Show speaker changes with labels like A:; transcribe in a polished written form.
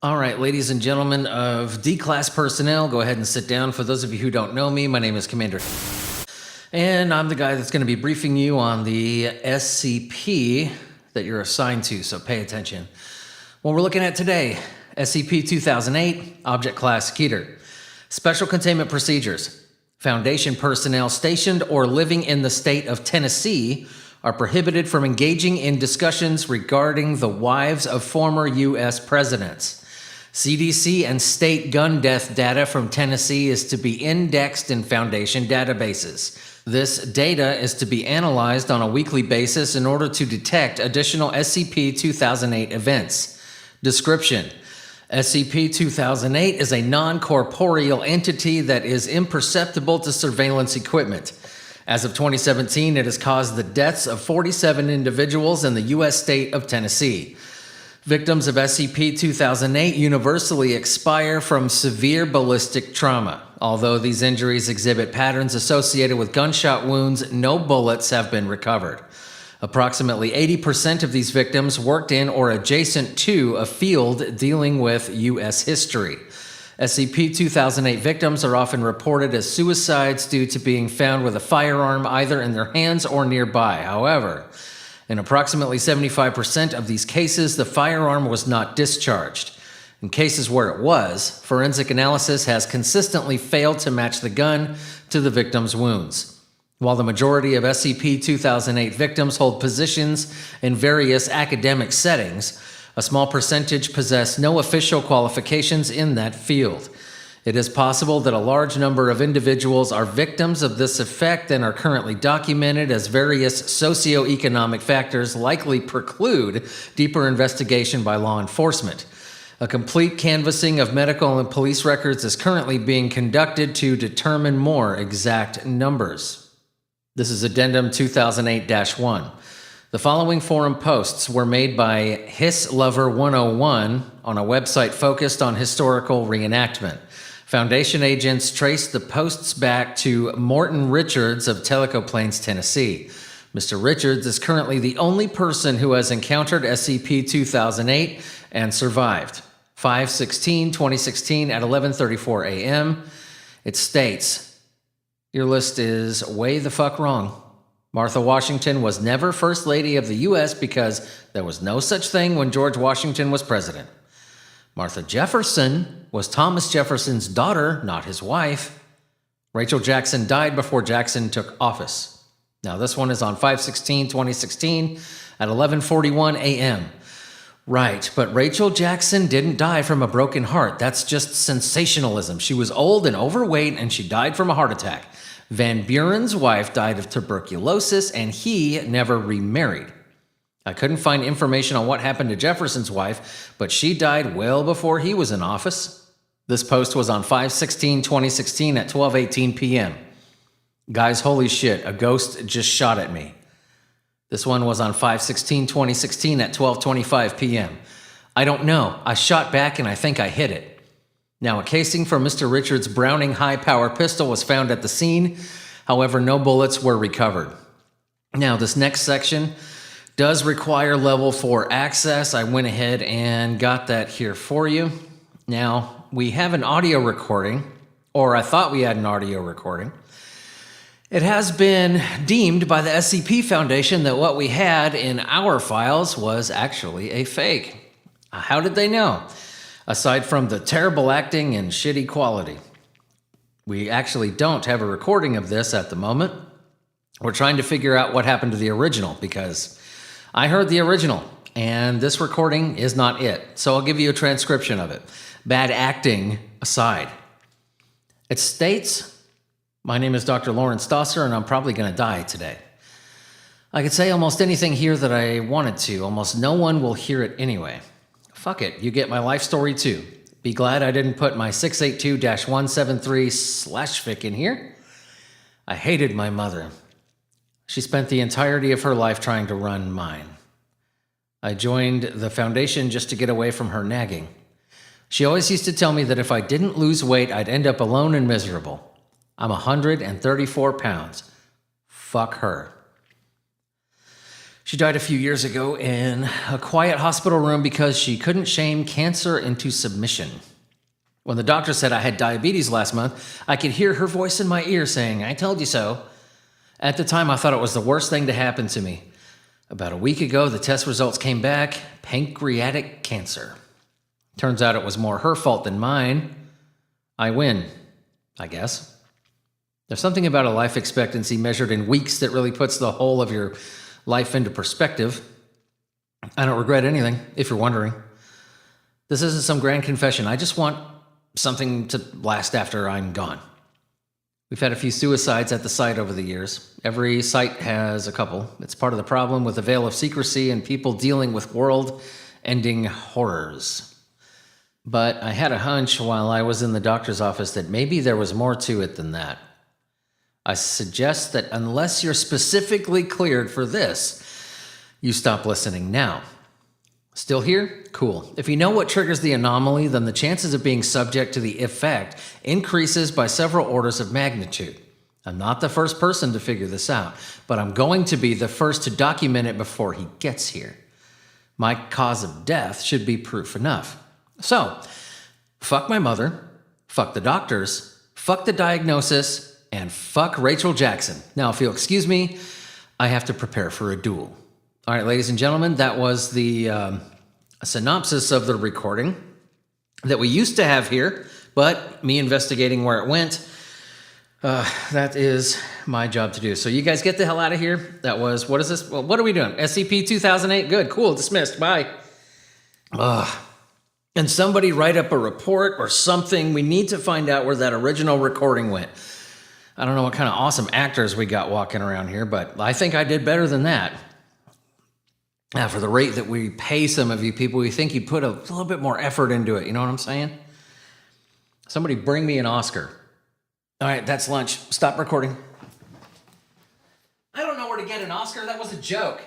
A: All right, ladies and gentlemen of D-Class personnel, go ahead and sit down. For those of you who don't know me, my name is Commander, and I'm the guy that's going to be briefing you on the SCP that you're assigned to, so pay attention. What we're looking at today, SCP-2008, Object Class KETER. Special Containment Procedures. Foundation personnel stationed or living in the state of Tennessee are prohibited from engaging in discussions regarding the wives of former U.S. presidents. CDC and state gun death data from Tennessee is to be indexed in Foundation databases. This data is to be analyzed on a weekly basis in order to detect additional SCP-2008 events. Description: SCP-2008 is a non-corporeal entity that is imperceptible to surveillance equipment. As of 2017, it has caused the deaths of 47 individuals in the U.S. state of Tennessee. Victims of SCP-2008 universally expire from severe ballistic trauma. Although these injuries exhibit patterns associated with gunshot wounds, no bullets have been recovered. Approximately 80% of these victims worked in or adjacent to a field dealing with U.S. history. SCP-2008 victims are often reported as suicides due to being found with a firearm either in their hands or nearby. However, in approximately 75% of these cases, the firearm was not discharged. In cases where it was, forensic analysis has consistently failed to match the gun to the victim's wounds. While the majority of SCP-2008 victims hold positions in various academic settings, a small percentage possess no official qualifications in that field. It is possible that a large number of individuals are victims of this effect and are currently documented, as various socioeconomic factors likely preclude deeper investigation by law enforcement. A complete canvassing of medical and police records is currently being conducted to determine more exact numbers. This is Addendum 2008-1. The following forum posts were made by His Lover 101 on a website focused on historical reenactment. Foundation agents traced the posts back to Morton Richards of Tellico Plains, Tennessee. Mr. Richards is currently the only person who has encountered SCP-2008 and survived. 5/16/2016 at 11:34 a.m. It states, your list is way the fuck wrong. Martha Washington was never First Lady of the U.S. because there was no such thing when George Washington was president. Martha Jefferson was Thomas Jefferson's daughter, not his wife. Rachel Jackson died before Jackson took office. Now this one is on 5/16/2016 at 11:41 a.m. Right, but Rachel Jackson didn't die from a broken heart. That's just sensationalism. She was old and overweight and she died from a heart attack. Van Buren's wife died of tuberculosis and he never remarried. I couldn't find information on what happened to Jefferson's wife, but she died well before he was in office. This post was on 5/16/2016 at 12:18 p.m. Guys, holy shit, a ghost just shot at me. This one was on 5/16/2016 at 12:25 p.m. I don't know. I shot back and I think I hit it. Now, a casing from Mr. Richards' Browning high-power pistol was found at the scene. However, no bullets were recovered. Now, this next section does require level 4 access. I went ahead and got that here for you. Now, we have an audio recording, or I thought we had an audio recording. It has been deemed by the SCP Foundation that what we had in our files was actually a fake. How did they know? Aside from the terrible acting and shitty quality. We actually don't have a recording of this at the moment. We're trying to figure out what happened to the original because I heard the original, and this recording is not it. So I'll give you a transcription of it. Bad acting aside. It states, my name is Dr. Lawrence Stosser, and I'm probably going to die today. I could say almost anything here that I wanted to. Almost no one will hear it anyway. Fuck it, you get my life story too. Be glad I didn't put my 682-173/fic in here. I hated my mother. She spent the entirety of her life trying to run mine. I joined the Foundation just to get away from her nagging. She always used to tell me that if I didn't lose weight, I'd end up alone and miserable. I'm 134 pounds. Fuck her. She died a few years ago in a quiet hospital room because she couldn't shame cancer into submission. When the doctor said I had diabetes last month, I could hear her voice in my ear saying, "I told you so." At the time, I thought it was the worst thing to happen to me. About a week ago, the test results came back, pancreatic cancer. Turns out it was more her fault than mine. I win, I guess. There's something about a life expectancy measured in weeks that really puts the whole of your life into perspective. I don't regret anything, if you're wondering. This isn't some grand confession. I just want something to last after I'm gone. We've had a few suicides at the site over the years. Every site has a couple. It's part of the problem with the veil of secrecy and people dealing with world-ending horrors. But I had a hunch while I was in the doctor's office that maybe there was more to it than that. I suggest that unless you're specifically cleared for this, you stop listening now. Still here? Cool. If you know what triggers the anomaly, then the chances of being subject to the effect increases by several orders of magnitude. I'm not the first person to figure this out, but I'm going to be the first to document it before he gets here. My cause of death should be proof enough. So, fuck my mother, fuck the doctors, fuck the diagnosis, and fuck Rachel Jackson. Now, if you'll excuse me, I have to prepare for a duel. All right, ladies and gentlemen, that was the synopsis of the recording that we used to have here, but me investigating where it went, that is my job to do. So you guys get the hell out of here. That was, what is this? Well, what are we doing? SCP 2008? Good, cool, dismissed, bye. And somebody write up a report or something. We need to find out where that original recording went. I don't know what kind of awesome actors we got walking around here, but I think I did better than that. Now, for the rate that we pay some of you people, we think you'd put a little bit more effort into it. You know what I'm saying? Somebody bring me an Oscar. All right, that's lunch. Stop recording. I don't know where to get an Oscar. That was a joke.